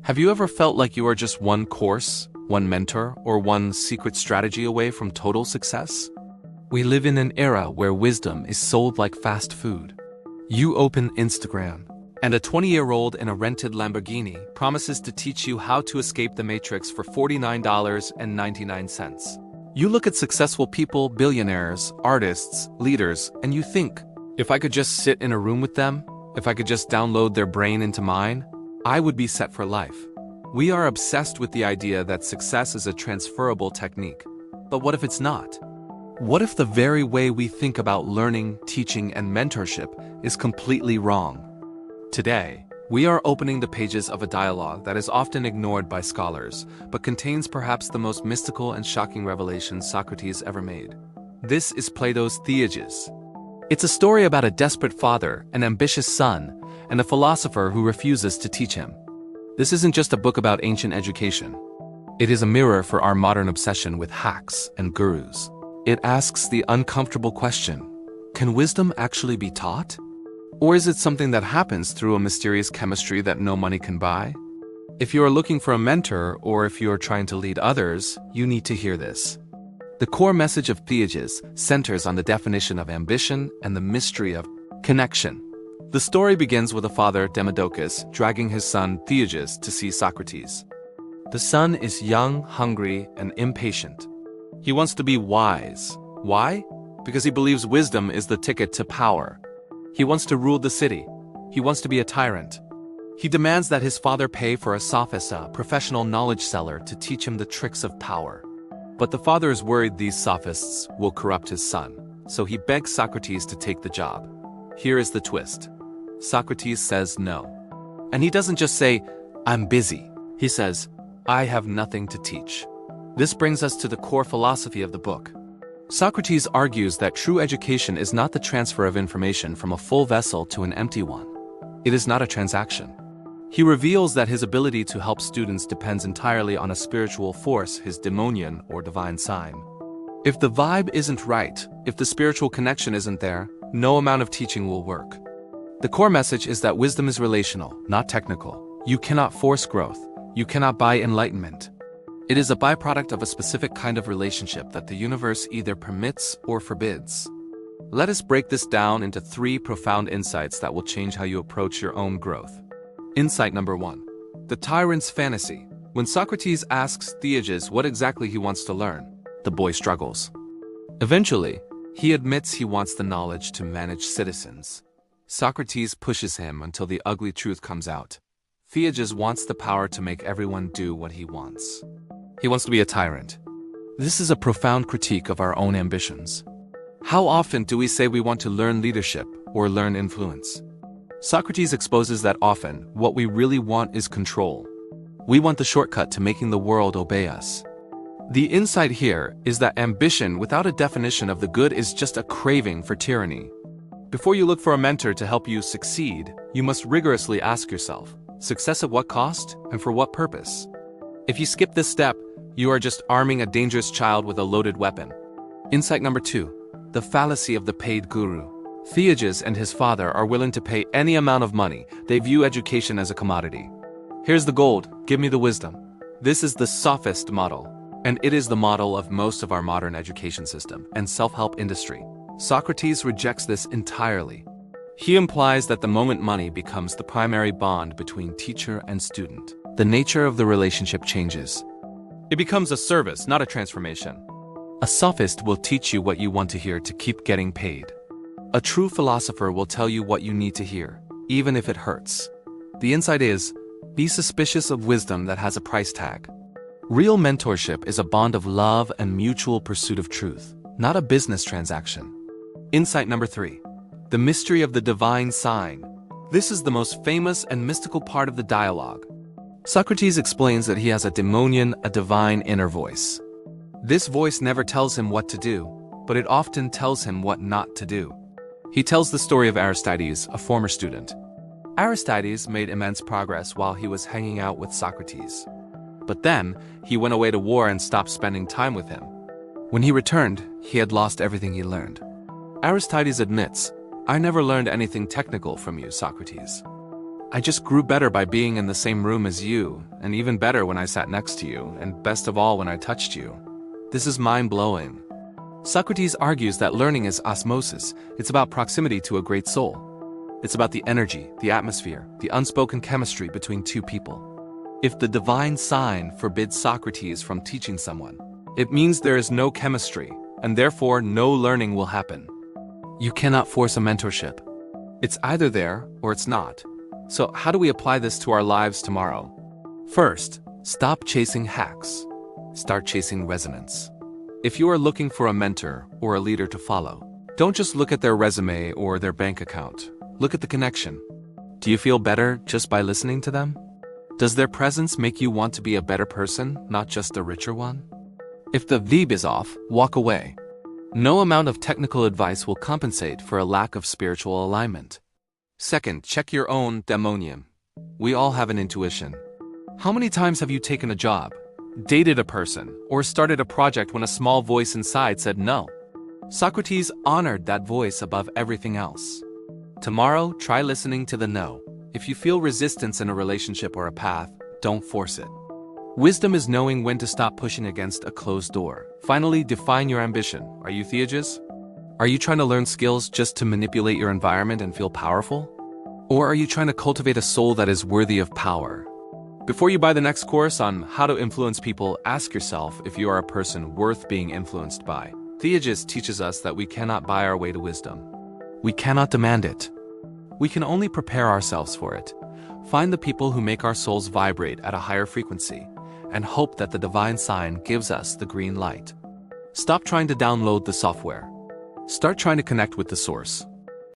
Have you ever felt like you are just one course, one mentor, or one secret strategy away from total success? We live in an era where wisdom is sold like fast food. You open Instagram, and a 20-year-old in a rented Lamborghini promises to teach you how to escape the matrix for $49.99. You look at successful people, billionaires, artists, leaders, and you think, if I could just sit in a room with them, if I could just download their brain into mine, I would be set for life. We are obsessed with the idea that success is a transferable technique. But what if it's not? What if the very way we think about learning, teaching, and mentorship is completely wrong? Today, we are opening the pages of a dialogue that is often ignored by scholars, but contains perhaps the most mystical and shocking revelation Socrates ever made. This is Plato's Theages. It's a story about a desperate father, an ambitious son, and a philosopher who refuses to teach him. This isn't just a book about ancient education. It is a mirror for our modern obsession with hacks and gurus. It asks the uncomfortable question, can wisdom actually be taught? Or is it something that happens through a mysterious chemistry that no money can buy? If you are looking for a mentor, or if you are trying to lead others, you need to hear this. The core message of Theages centers on the definition of ambition and the mystery of connection. The story begins with a father, Demodocus, dragging his son, Theages, to see Socrates. The son is young, hungry, and impatient. He wants to be wise. Why? Because he believes wisdom is the ticket to power. He wants to rule the city. He wants to be a tyrant. He demands that his father pay for a sophist, a professional knowledge seller, to teach him the tricks of power. But the father is worried these sophists will corrupt his son, so he begs Socrates to take the job. Here is the twist. Socrates says no. And he doesn't just say, I'm busy. He says, I have nothing to teach. This brings us to the core philosophy of the book. Socrates argues that true education is not the transfer of information from a full vessel to an empty one. It is not a transaction. He reveals that his ability to help students depends entirely on a spiritual force, his Daimonion or divine sign. If the vibe isn't right, if the spiritual connection isn't there, no amount of teaching will work. The core message is that wisdom is relational, not technical. You cannot force growth. You cannot buy enlightenment. It is a byproduct of a specific kind of relationship that the universe either permits or forbids. Let us break this down into 3 profound insights that will change how you approach your own growth. Insight number 1. The tyrant's fantasy. When Socrates asks Theages what exactly he wants to learn, the boy struggles. Eventually, he admits he wants the knowledge to manage citizens. Socrates pushes him until the ugly truth comes out. Theages wants the power to make everyone do what he wants. He wants to be a tyrant. This is a profound critique of our own ambitions. How often do we say we want to learn leadership or learn influence? Socrates exposes that often, what we really want is control. We want the shortcut to making the world obey us. The insight here is that ambition without a definition of the good is just a craving for tyranny. Before you look for a mentor to help you succeed, you must rigorously ask yourself, success at what cost and for what purpose? If you skip this step, you are just arming a dangerous child with a loaded weapon. Insight number 2. The fallacy of the paid guru. Theages and his father are willing to pay any amount of money. They view education as a commodity. Here's the gold, give me the wisdom. This is the sophist model, and it is the model of most of our modern education system and self-help industry. Socrates rejects this entirely. He implies that the moment money becomes the primary bond between teacher and student, the nature of the relationship changes. It becomes a service, not a transformation. A sophist will teach you what you want to hear to keep getting paid. A true philosopher will tell you what you need to hear, even if it hurts. The insight is, be suspicious of wisdom that has a price tag. Real mentorship is a bond of love and mutual pursuit of truth, not a business transaction. Insight number 3. The mystery of the divine sign. This is the most famous and mystical part of the dialogue. Socrates explains that he has a daimonion, a divine inner voice. This voice never tells him what to do, but it often tells him what not to do. He tells the story of Aristides, a former student. Aristides made immense progress while he was hanging out with Socrates. But then, he went away to war and stopped spending time with him. When he returned, he had lost everything he learned. Aristides admits, I never learned anything technical from you, Socrates. I just grew better by being in the same room as you, and even better when I sat next to you, and best of all when I touched you. This is mind-blowing. Socrates argues that learning is osmosis. It's about proximity to a great soul. It's about the energy, the atmosphere, the unspoken chemistry between two people. If the divine sign forbids Socrates from teaching someone, it means there is no chemistry, and therefore no learning will happen. You cannot force a mentorship. It's either there or it's not. So how do we apply this to our lives tomorrow? First, stop chasing hacks. Start chasing resonance. If you are looking for a mentor or a leader to follow, don't just look at their resume or their bank account. Look at the connection. Do you feel better just by listening to them? Does their presence make you want to be a better person, not just a richer one? If the vibe is off, walk away. No amount of technical advice will compensate for a lack of spiritual alignment. Second, check your own Daimonion. We all have an intuition. How many times have you taken a job, dated a person, or started a project when a small voice inside said no? Socrates honored that voice above everything else. Tomorrow, try listening to the no. If you feel resistance in a relationship or a path, don't force it. Wisdom is knowing when to stop pushing against a closed door. Finally, define your ambition. Are you Theages? Are you trying to learn skills just to manipulate your environment and feel powerful? Or are you trying to cultivate a soul that is worthy of power? Before you buy the next course on how to influence people, ask yourself if you are a person worth being influenced by. Theages teaches us that we cannot buy our way to wisdom. We cannot demand it. We can only prepare ourselves for it. Find the people who make our souls vibrate at a higher frequency, and hope that the divine sign gives us the green light. Stop trying to download the software. Start trying to connect with the source.